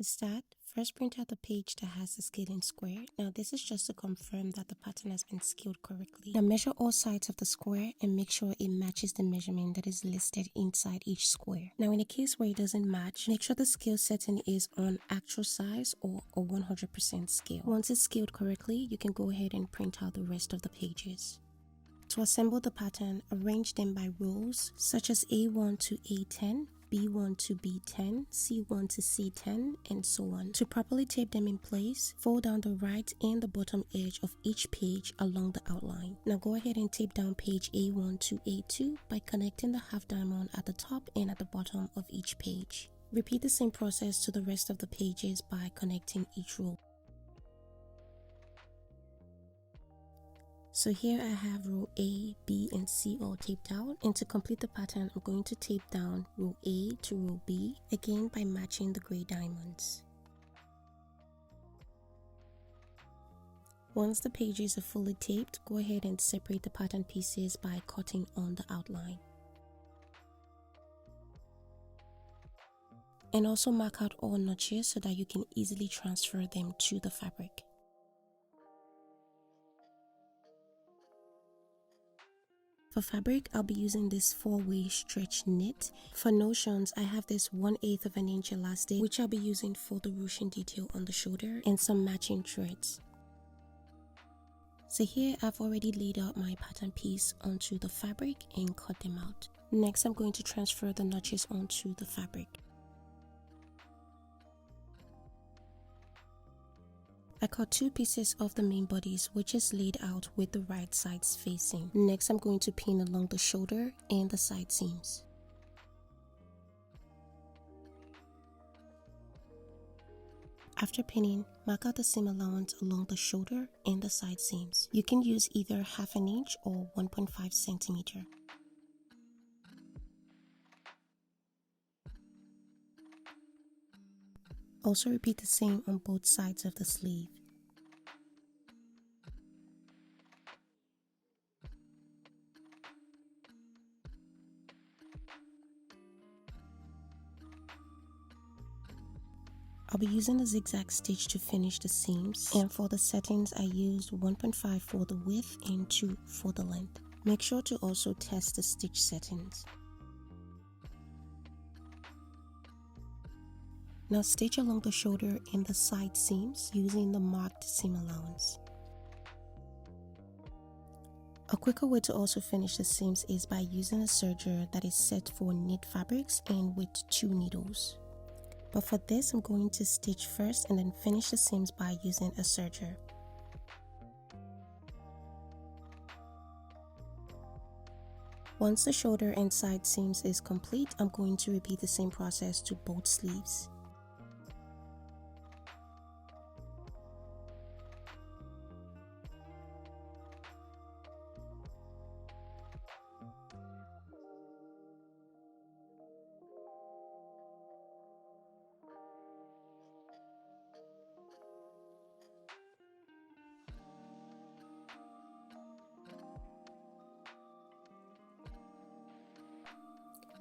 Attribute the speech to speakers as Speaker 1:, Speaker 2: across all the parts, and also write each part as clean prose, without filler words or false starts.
Speaker 1: To start, first print out the page that has the scaling square. Now this is just to confirm that the pattern has been scaled correctly. Now measure all sides of the square and make sure it matches the measurement that is listed inside each square. Now in a case where it doesn't match, make sure the scale setting is on actual size or a 100% scale. Once it's scaled correctly, you can go ahead and print out the rest of the pages. To assemble the pattern, arrange them by rows such as A1 to A10, B1 to B10, C1 to C10, and so on. To properly tape them in place, fold down the right and the bottom edge of each page along the outline. Now go ahead and tape down page A1 to A2 by connecting the half diamond at the top and at the bottom of each page. Repeat the same process to the rest of the pages by connecting each row. So here I have row A, B, and C all taped out, and to complete the pattern I'm going to tape down row A to row B, again by matching the gray diamonds. Once the pages are fully taped, go ahead and separate the pattern pieces by cutting on the outline. And also mark out all notches so that you can easily transfer them to the fabric. For fabric, I'll be using this 4-way stretch knit. For notions, I have this 1/8 of an inch elastic, which I'll be using for the ruching detail on the shoulder, and some matching threads. So here I've already laid out my pattern piece onto the fabric and cut them out. Next, I'm going to transfer the notches onto the fabric. I cut 2 pieces of the main bodies, which is laid out with the right sides facing. Next, I'm going to pin along the shoulder and the side seams. After pinning, mark out the seam allowance along the shoulder and the side seams. You can use either 1/2 inch or 1.5 centimeter. Also repeat the same on both sides of the sleeve. I'll be using a zigzag stitch to finish the seams, and for the settings I used 1.5 for the width and 2 for the length. Make sure to also test the stitch settings. Now stitch along the shoulder and the side seams using the marked seam allowance. A quicker way to also finish the seams is by using a serger that is set for knit fabrics and with 2 needles. But for this, I'm going to stitch first and then finish the seams by using a serger. Once the shoulder and side seams is complete, I'm going to repeat the same process to both sleeves.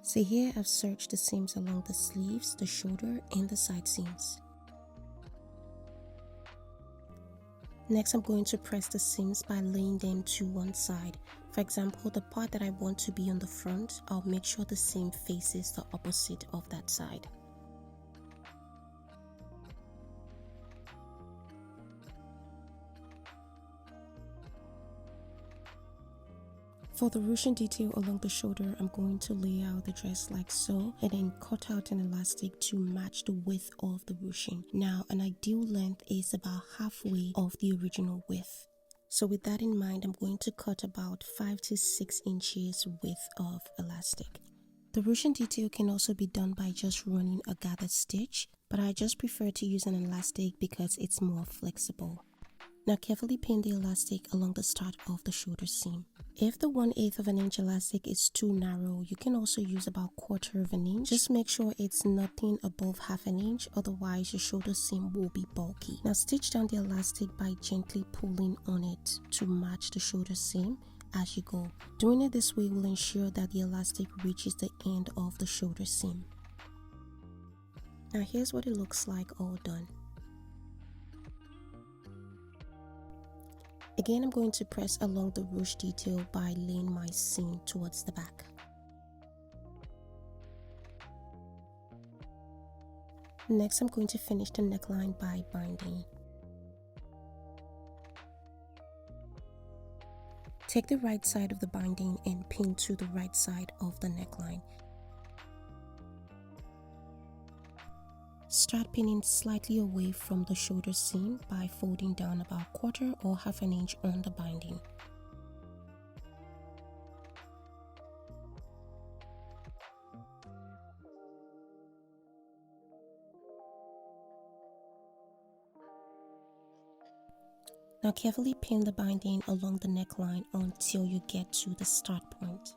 Speaker 1: So here I've serged the seams along the sleeves, the shoulder, and the side seams. Next, I'm going to press the seams by laying them to one side. For example, the part that I want to be on the front, I'll make sure the seam faces the opposite of that side. For the ruching detail along the shoulder, I'm going to lay out the dress like so and then cut out an elastic to match the width of the ruching. Now, an ideal length is about halfway of the original width. So with that in mind, I'm going to cut about 5 to 6 inches width of elastic. The ruching detail can also be done by just running a gathered stitch, but I just prefer to use an elastic because it's more flexible. Now carefully pin the elastic along the start of the shoulder seam. If the 1/8 of an inch elastic is too narrow, you can also use about 1/4 of an inch. Just make sure it's nothing above 1/2 inch, otherwise your shoulder seam will be bulky. Now stitch down the elastic by gently pulling on it to match the shoulder seam as you go. Doing it this way will ensure that the elastic reaches the end of the shoulder seam. Now here's what it looks like all done. Again, I'm going to press along the ruched detail by laying my seam towards the back. Next, I'm going to finish the neckline by binding. Take the right side of the binding and pin to the right side of the neckline. Start pinning slightly away from the shoulder seam by folding down about 1/4 or 1/2 inch on the binding. Now carefully pin the binding along the neckline until you get to the start point.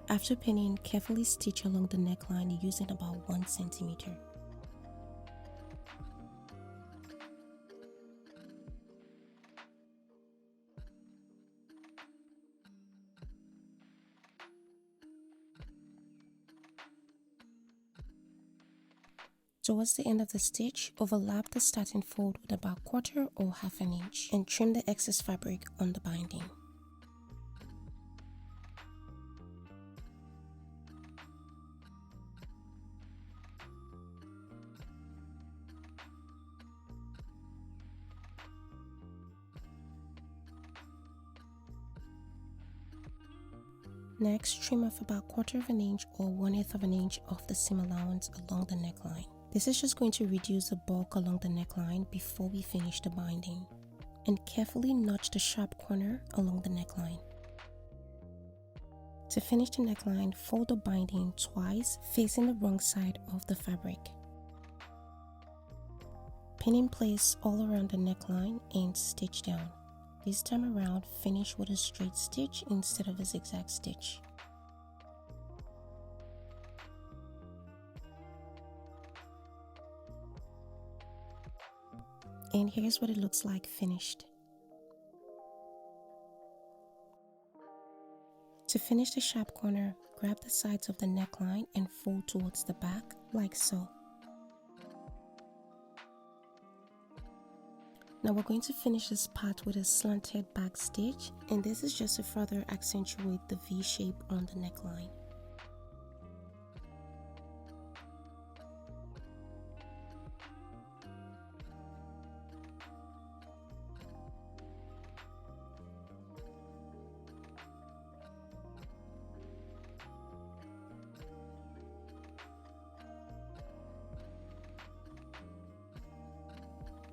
Speaker 1: After pinning, carefully stitch along the neckline using about 1 centimeter. Towards the end of the stitch, overlap the starting fold with about 1/4 or 1/2 inch and trim the excess fabric on the binding. Next, trim off about 1/4 inch or 1/8 inch of the seam allowance along the neckline. This is just going to reduce the bulk along the neckline before we finish the binding. And carefully notch the sharp corner along the neckline. To finish the neckline, fold the binding twice facing the wrong side of the fabric. Pin in place all around the neckline and stitch down. This time around, finish with a straight stitch instead of a zigzag stitch. And here's what it looks like finished. To finish the sharp corner, grab the sides of the neckline and fold towards the back like so. Now we're going to finish this part with a slanted back stitch, and this is just to further accentuate the V shape on the neckline.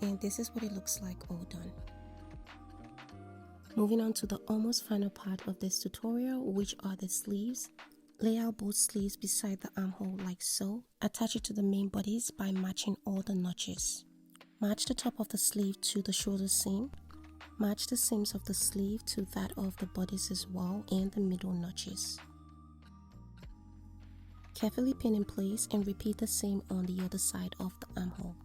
Speaker 1: And this is what it looks like all done. Moving on to the almost final part of this tutorial, which are the sleeves. Lay out both sleeves beside the armhole like so. Attach it to the main bodice by matching all the notches. Match the top of the sleeve to the shoulder seam. Match the seams of the sleeve to that of the bodice as well and the middle notches. Carefully pin in place and repeat the same on the other side of the armhole.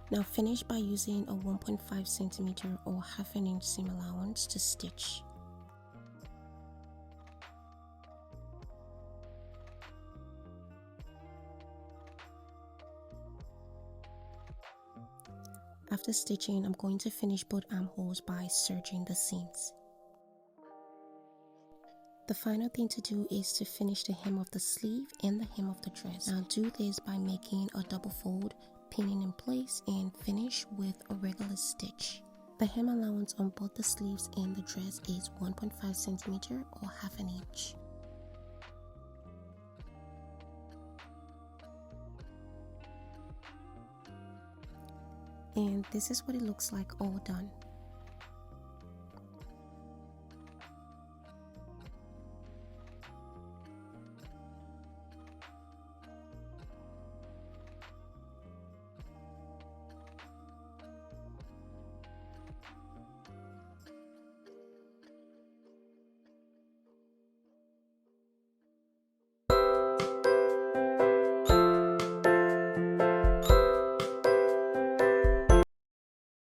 Speaker 1: Now finish by using a 1.5 centimeter or 1/2 inch seam allowance to stitch. After stitching, I'm going to finish both armholes by serging the seams. The final thing to do is to finish the hem of the sleeve and the hem of the dress. Now do this by making a double fold, pinning in place and finish with a regular stitch. The hem allowance on both the sleeves and the dress is 1.5 centimeter or half an inch. And this is what it looks like all done.